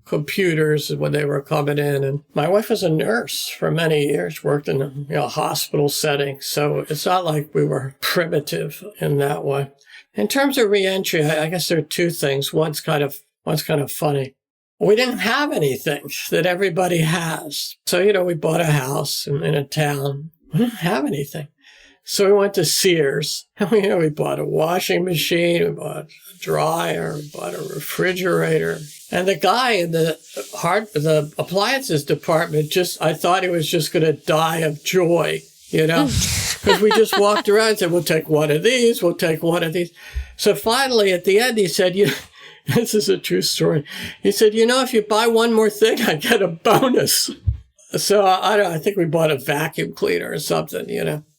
Speaker 4: computers when they were coming in. And my wife was a nurse for many years, worked in a hospital setting. So it's not like we were primitive in that way. In terms of reentry, I guess there are two things. One's kind of funny. We didn't have anything that everybody has. So, we bought a house in a town. We didn't have anything. So we went to Sears, and we bought a washing machine, we bought a dryer, we bought a refrigerator. And the guy in the appliances department I thought he was just going to die of joy, because we just walked around and said, we'll take one of these, we'll take one of these. So finally, at the end, he said, this is a true story. He said, if you buy one more thing, I get a bonus. So I think we bought a vacuum cleaner or something,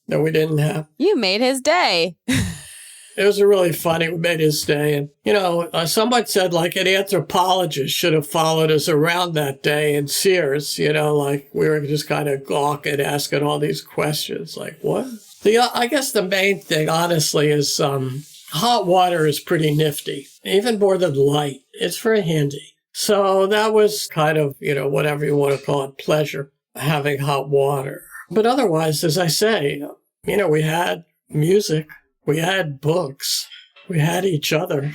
Speaker 4: that we didn't have.
Speaker 2: You made his day.
Speaker 4: It was really funny. We made his day. And, someone said like an anthropologist should have followed us around that day in Sears, like we were just kind of gawking, asking all these questions. Like, what? I guess the main thing, honestly, is hot water is pretty nifty, even more than light. It's very handy. So that was kind of, whatever you want to call it, pleasure, having hot water. But otherwise, as I say, we had music, we had books, we had each other.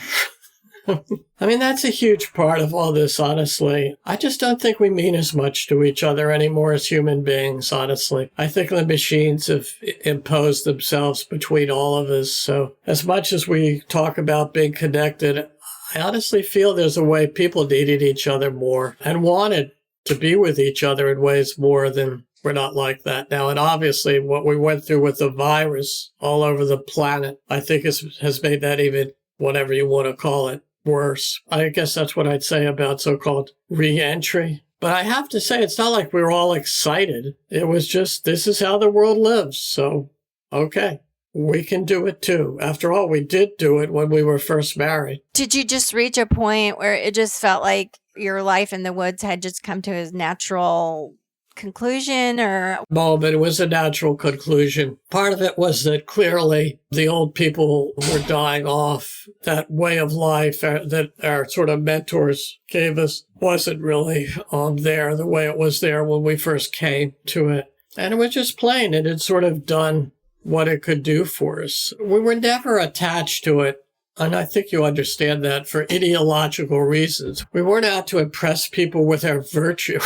Speaker 4: I mean, that's a huge part of all this, honestly. I just don't think we mean as much to each other anymore as human beings, honestly. I think the machines have imposed themselves between all of us. So as much as we talk about being connected, I honestly feel there's a way people needed each other more and wanted to be with each other in ways more than we're not like that now. And obviously what we went through with the virus all over the planet, I think has made that even, whatever you want to call it, worse. I guess that's what I'd say about so-called reentry. But I have to say, it's not like we were all excited. It was just, this is how the world lives. So, okay. We can do it too. After all, we did do it when we were first married.
Speaker 1: Did you just reach a point where it just felt like your life in the woods had just come to a natural conclusion, or?
Speaker 4: Moment, it was a natural conclusion. Part of it was that clearly the old people were dying off. That way of life that our sort of mentors gave us wasn't really there the way it was there when we first came to it. And it was just plain. It had sort of done what it could do for us. We were never attached to it. And I think you understand that for ideological reasons. We weren't out to impress people with our virtue.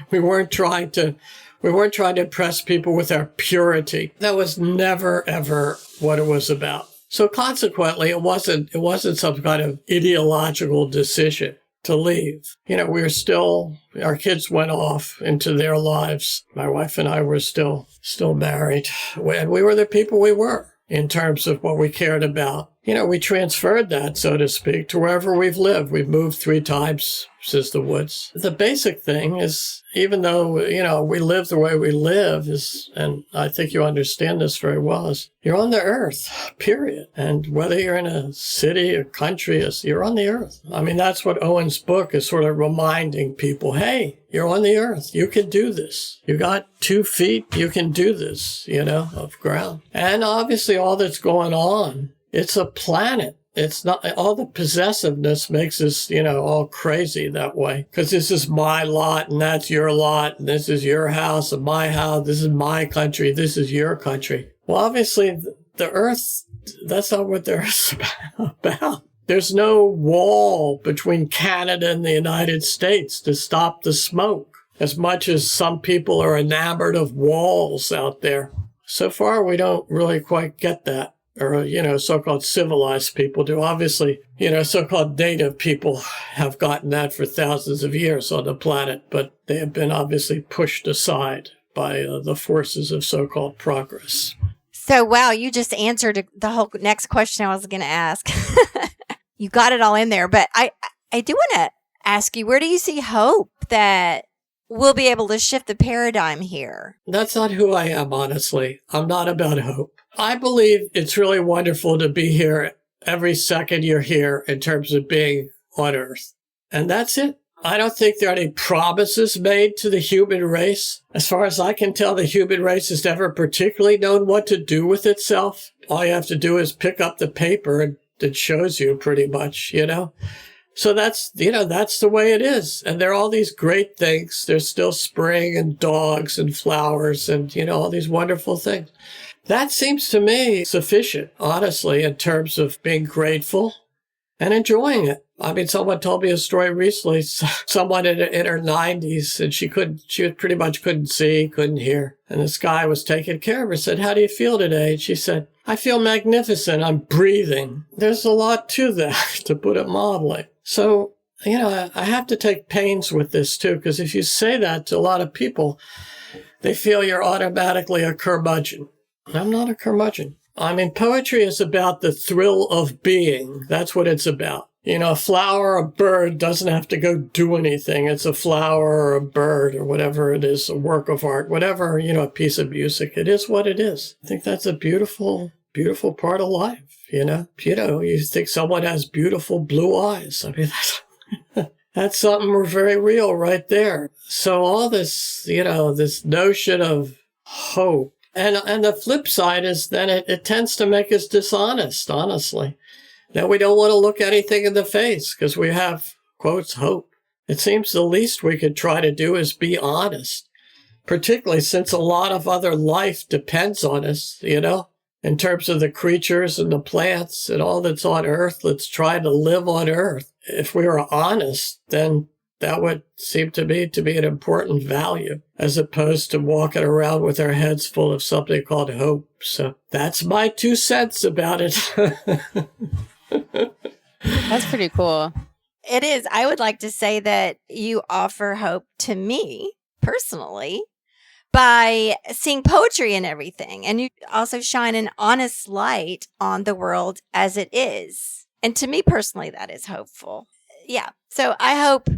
Speaker 4: we weren't trying to impress people with our purity. That was never, ever what it was about. So consequently, it wasn't some kind of ideological decision to leave. We were still, our kids went off into their lives. My wife and I were still married. And we were the people we were in terms of what we cared about. We transferred that, so to speak, to wherever we've lived. We've moved 3 times since the woods. The basic thing is, even though, we live the way we live and I think you understand this very well, is you're on the earth, period. And whether you're in a city, a country, you're on the earth. I mean, that's what Owen's book is sort of reminding people. Hey, you're on the earth. You can do this. You got 2 feet. You can do this, of ground. And obviously all that's going on, it's a planet. It's not, all the possessiveness makes us, all crazy that way. Because this is my lot and that's your lot. And this is your house and my house. This is my country. This is your country. Well, obviously the earth, that's not what the earth's about. There's no wall between Canada and the United States to stop the smoke. As much as some people are enamored of walls out there. So far, we don't really quite get that. Or, so-called civilized people do. Obviously, so-called native people have gotten that for thousands of years on the planet, but they have been obviously pushed aside by the forces of so-called progress.
Speaker 1: So, wow, you just answered the whole next question I was going to ask. You got it all in there, but I do want to ask you, where do you see hope that we'll be able to shift the paradigm here?
Speaker 4: That's not who I am, honestly. I'm not about hope. I believe it's really wonderful to be here every second you're here in terms of being on Earth. And that's it. I don't think there are any promises made to the human race. As far as I can tell, the human race has never particularly known what to do with itself. All you have to do is pick up the paper and it shows you pretty much, So that's the way it is. And there are all these great things. There's still spring and dogs and flowers and, all these wonderful things. That seems to me sufficient, honestly, in terms of being grateful and enjoying it. I mean, someone told me a story recently, someone in her 90s, and she pretty much couldn't see, couldn't hear. And this guy was taking care of her, said, "How do you feel today?" And she said, "I feel magnificent. I'm breathing." There's a lot to that, to put it mildly. So, I have to take pains with this too, because if you say that to a lot of people, they feel you're automatically a curmudgeon. I'm not a curmudgeon. I mean, poetry is about the thrill of being. That's what it's about. A flower or a bird doesn't have to go do anything. It's a flower or a bird or whatever it is, a work of art, whatever, a piece of music. It is what it is. I think that's a beautiful, beautiful part of life, You think someone has beautiful blue eyes. I mean, that's something very real right there. So all this, this notion of hope. And the flip side is then it tends to make us dishonest, honestly. That we don't want to look anything in the face because we have, quotes, hope. It seems the least we could try to do is be honest, particularly since a lot of other life depends on us, in terms of the creatures and the plants and all that's on Earth. Let's try to live on Earth. If we were honest, then that would seem to me to be an important value, as opposed to walking around with our heads full of something called hope. So that's my 2 cents about it.
Speaker 2: That's pretty cool.
Speaker 1: It is. I would like to say that you offer hope to me personally by seeing poetry in everything. And you also shine an honest light on the world as it is. And to me personally, that is hopeful. Yeah. So I hope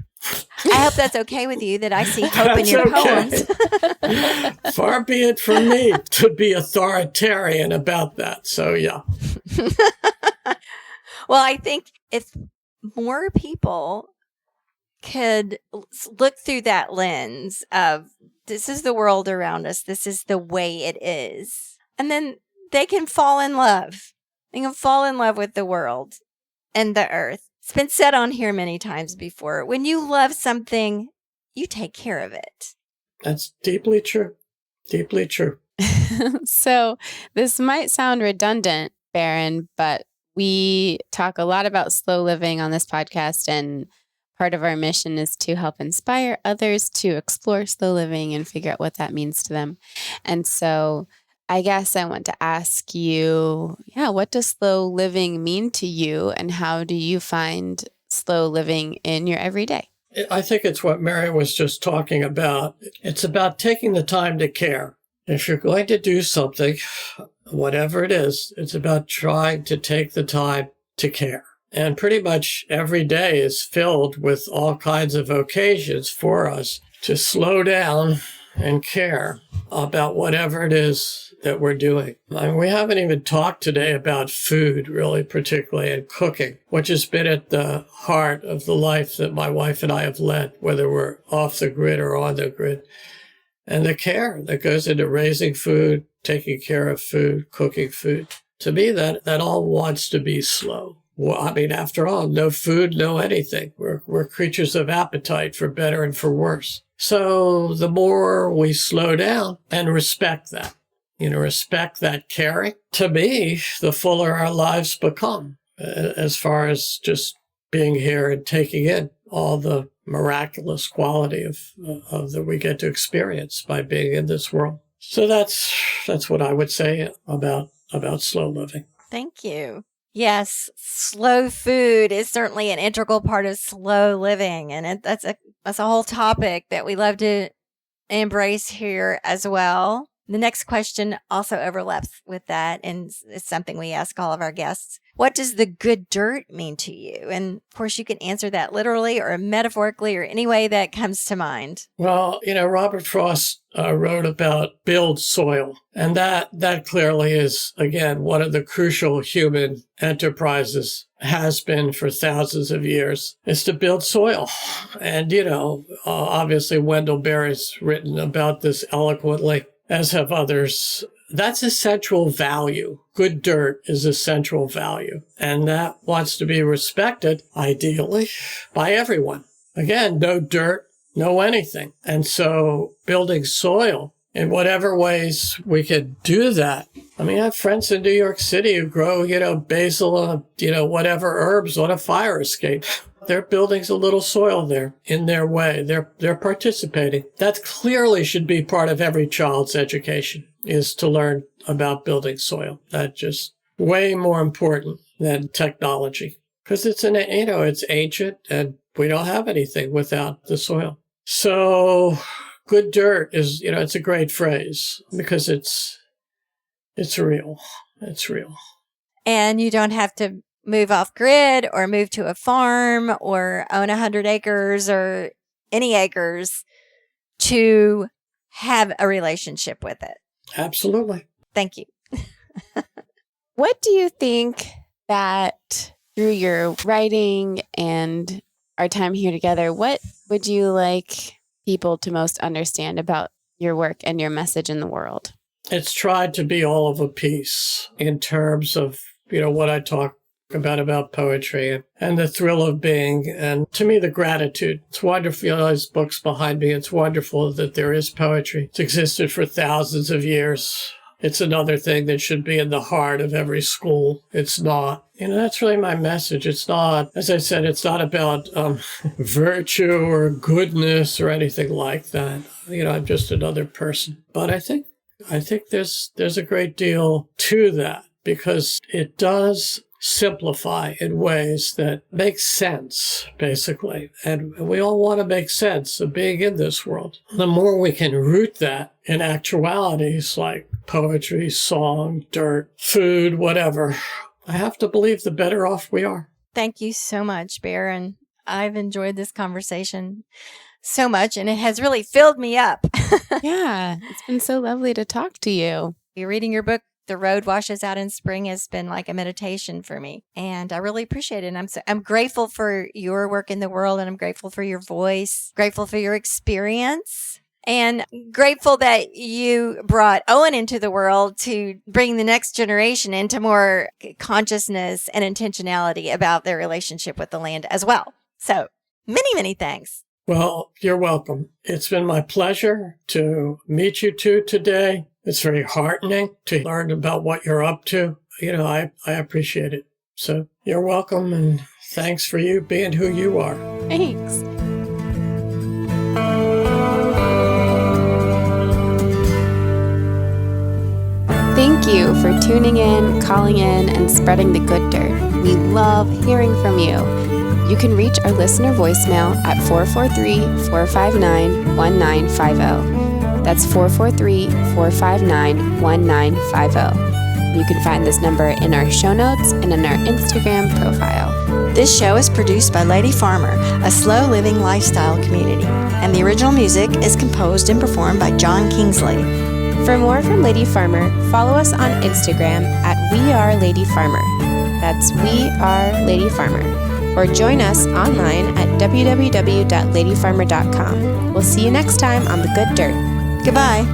Speaker 1: that's okay with you, that I see hope in your poems.
Speaker 4: Far be it from me to be authoritarian about that. So, yeah.
Speaker 1: Well, I think if more people could look through that lens of this is the world around us, this is the way it is, and then they can fall in love. They can fall in love with the world and the earth. It's been said on here many times before. When you love something, you take care of it.
Speaker 4: That's deeply true. Deeply true.
Speaker 2: So this might sound redundant, Baron, but we talk a lot about slow living on this podcast, and part of our mission is to help inspire others to explore slow living and figure out what that means to them. And so I guess I want to ask you, what does slow living mean to you, and how do you find slow living in your everyday?
Speaker 4: I think it's what Mary was just talking about. It's about taking the time to care. If you're going to do something, whatever it is, it's about trying to take the time to care. And pretty much every day is filled with all kinds of occasions for us to slow down and care about whatever it is that we're doing. I mean, we haven't even talked today about food, really, particularly, and cooking, which has been at the heart of the life that my wife and I have led, whether we're off the grid or on the grid. And the care that goes into raising food, taking care of food, cooking food. To me, that all wants to be slow. Well, I mean, after all, no food, no anything. We're creatures of appetite, for better and for worse. So the more we slow down and respect that, respect that caring, to me, the fuller our lives become, as far as just being here and taking in all the miraculous quality of that we get to experience by being in this world. So that's what I would say about slow living.
Speaker 1: Thank you. Yes, slow food is certainly an integral part of slow living, and that's a whole topic that we love to embrace here as well. The next question also overlaps with that, and it's something we ask all of our guests. What does the good dirt mean to you? And of course, you can answer that literally or metaphorically or any way that comes to mind.
Speaker 4: Well, Robert Frost wrote about build soil. And that clearly is, again, one of the crucial human enterprises has been for thousands of years, is to build soil. And, obviously Wendell Berry's written about this eloquently, as have others. That's a central value. Good dirt is a central value. And that wants to be respected, ideally, by everyone. Again, no dirt, no anything. And so building soil in whatever ways we could do that. I mean, I have friends in New York City who grow, basil, whatever herbs on a fire escape. They're building a little soil there in their way. They're participating. That clearly should be part of every child's education, is to learn about building soil. That's just way more important than technology, because it's ancient and we don't have anything without the soil. So good dirt is, it's a great phrase because it's real. It's real.
Speaker 1: And you don't have to move off grid or move to a farm or own 100 acres or any acres to have a relationship with it.
Speaker 4: Absolutely.
Speaker 1: Thank you.
Speaker 2: What do you think that through your writing and our time here together, what would you like people to most understand about your work and your message in the world?
Speaker 4: It's tried to be all of a piece in terms of, what I talk about poetry and the thrill of being. And to me, the gratitude. It's wonderful. Those books behind me. It's wonderful that there is poetry. It's existed for thousands of years. It's another thing that should be in the heart of every school. It's not. That's really my message. It's not, as I said, it's not about virtue or goodness or anything like that. I'm just another person. But I think there's a great deal to that, because it does simplify in ways that make sense, basically. And we all want to make sense of being in this world. The more we can root that in actualities like poetry, song, dirt, food, whatever, I have to believe the better off we are.
Speaker 1: Thank you so much, Baron. I've enjoyed this conversation so much, and it has really filled me up.
Speaker 2: Yeah, it's been so lovely to talk to you.
Speaker 1: You're reading your book, The Road Washes Out in Spring, has been like a meditation for me, and I really appreciate it. And I'm grateful for your work in the world, and I'm grateful for your voice, grateful for your experience, and grateful that you brought Owen into the world to bring the next generation into more consciousness and intentionality about their relationship with the land as well. So many, many thanks.
Speaker 4: Well, you're welcome. It's been my pleasure to meet you two today. It's very heartening to learn about what you're up to. I appreciate it. So you're welcome, and thanks for you being who you are.
Speaker 2: Thanks. Thank you for tuning in, calling in, and spreading the good dirt. We love hearing from you. You can reach our listener voicemail at 443-459-1950. That's 443-459-1950. You can find this number in our show notes and in our Instagram profile.
Speaker 1: This show is produced by Lady Farmer, a slow living lifestyle community, and the original music is composed and performed by John Kingsley.
Speaker 2: For more from Lady Farmer, follow us on Instagram at WeAreLadyFarmer. That's We Are Lady Farmer. Or join us online at www.ladyfarmer.com. We'll see you next time on The Good Dirt.
Speaker 1: Goodbye.